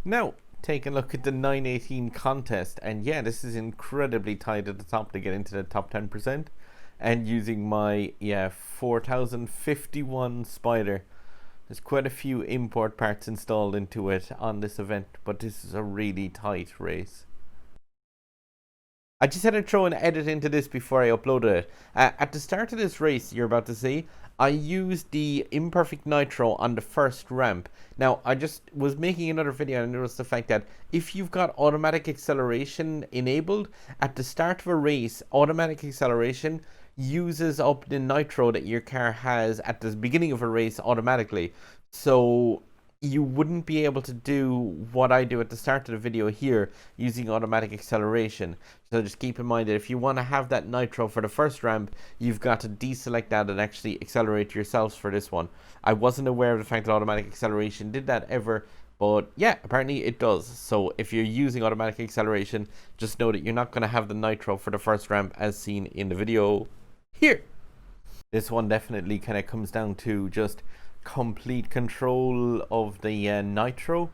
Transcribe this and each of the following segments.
Now, take a look at the 918 contest, and yeah, this is incredibly tight at the top to get into the top 10%. And using my 4051 Spyder, there's quite a few import parts installed into it on this event, but this is a really tight race. I just had to throw an edit into this before I uploaded it. At the start of this race, you're about to see, I used the imperfect nitro on the first ramp. Now, I just was making another video and noticed the fact that if you've got automatic acceleration enabled, at the start of a race, automatic acceleration uses up the nitro that your car has at the beginning of a race automatically. So you wouldn't be able to do what I do at the start of the video here using automatic acceleration. So just keep in mind that if you want to have that nitro for the first ramp, you've got to deselect that and actually accelerate yourselves for this one. I wasn't aware of the fact that automatic acceleration did that ever, but yeah, apparently it does. So if you're using automatic acceleration, just know that you're not going to have the nitro for the first ramp as seen in the video here. This one definitely kind of comes down to just complete control of the nitro.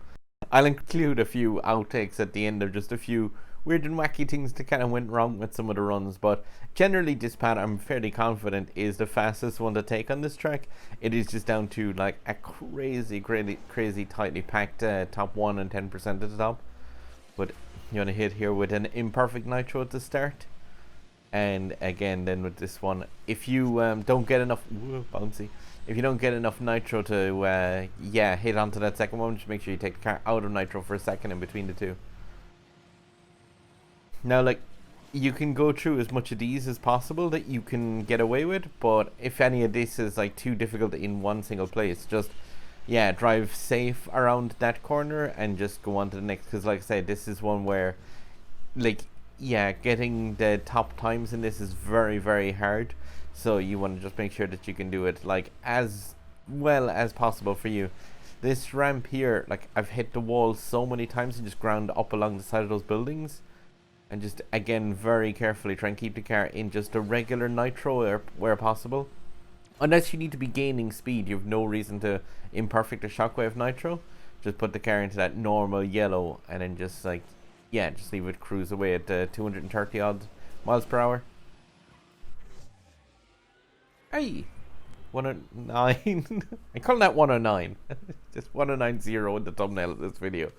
I'll include a few outtakes at the end of just a few weird and wacky things that kind of went wrong with some of the runs, but generally this pad I'm fairly confident is the fastest one to take on this track. It is just down to like a crazy tightly packed top 1 and 10% at the top, but you want to hit here with an imperfect nitro at the start. And again, then with this one, if you don't get enough bouncy, if you don't get enough nitro to hit onto that second one, just make sure you take the car out of nitro for a second in between the two. Now, like, you can go through as much of these as possible that you can get away with, but if any of this is like too difficult in one single place, just drive safe around that corner and just go on to the next, because like I said, this is one where like getting the top times in this is very hard, so you want to just make sure that you can do it like as well as possible for you. This ramp here, like, I've hit the wall so many times and just ground up along the side of those buildings, and just again very carefully try and keep the car in just a regular nitro where possible. Unless you need to be gaining speed, you have no reason to imperfect or shockwave nitro. Just put the car into that normal yellow and then just like just leave it cruise away at 230 odd miles per hour. Hey, 109. I call that 109. Just 1090 in the thumbnail of this video.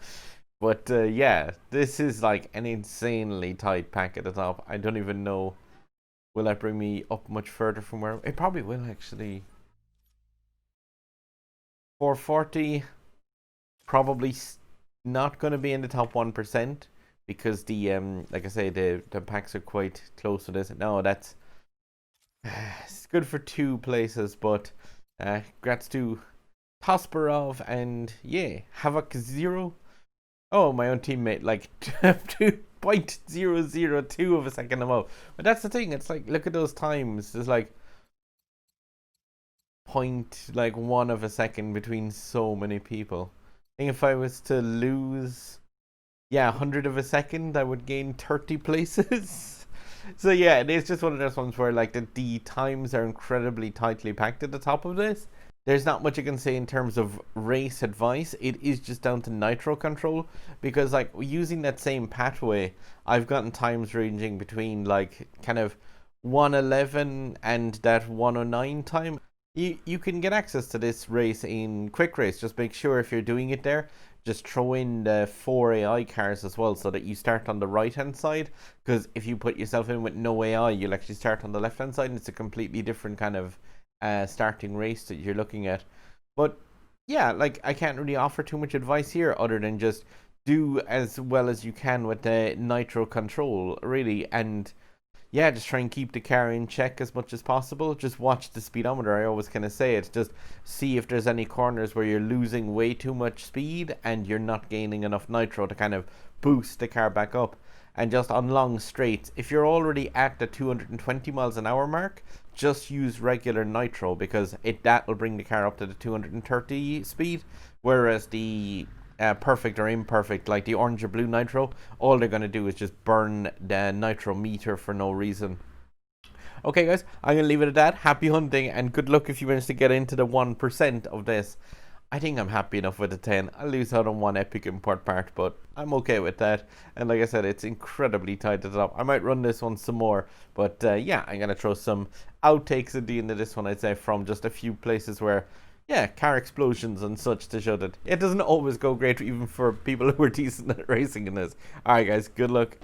But this is like an insanely tight pack at the top. I don't even know. Will that bring me up much further from where? It probably will actually. 440. Probably not going to be in the top 1%. Because the like I say, the packs are quite close to this. No, that's it's good for 2 places, but congrats to Tosperov and Havoc 0. Oh, my own teammate, like 2.002 of a second above. But that's the thing. It's like, look at those times. There's like 0.1 of a second between so many people. I think if I was to lose 100 of a second, I would gain 30 places. So it's just one of those ones where like the times are incredibly tightly packed at the top of this. There's not much I can say in terms of race advice. It is just down to nitro control, because like using that same pathway, I've gotten times ranging between like kind of 111 and that 109 time. You can get access to this race in Quick Race. Just make sure if you're doing it there, just throw in the 4 AI cars as well, so that you start on the right hand side, because if you put yourself in with no AI, you'll actually start on the left hand side, and it's a completely different kind of starting race that you're looking at. But like, I can't really offer too much advice here other than just do as well as you can with the nitro control, really, and just try and keep the car in check as much as possible. Just watch the speedometer. I always kind of say it. Just see if there's any corners where you're losing way too much speed and you're not gaining enough nitro to kind of boost the car back up. And just on long straights, if you're already at the 220 miles an hour mark, just use regular nitro, because that will bring the car up to the 230 speed, whereas the perfect or imperfect, like the orange or blue nitro, all they're going to do is just burn the nitro meter for no reason. Okay guys, I'm going to leave it at that. Happy hunting and good luck if you manage to get into the 1% of this. I think I'm happy enough with a 10. I lose out on one epic import part, but I'm okay with that. And like I said, it's incredibly tight at the top. I might run this one some more, but yeah, I'm going to throw some outtakes at the end of this one, I'd say, from just a few places where, yeah, car explosions and such to show that it doesn't always go great even for people who are decent at racing in this. Alright guys, good luck.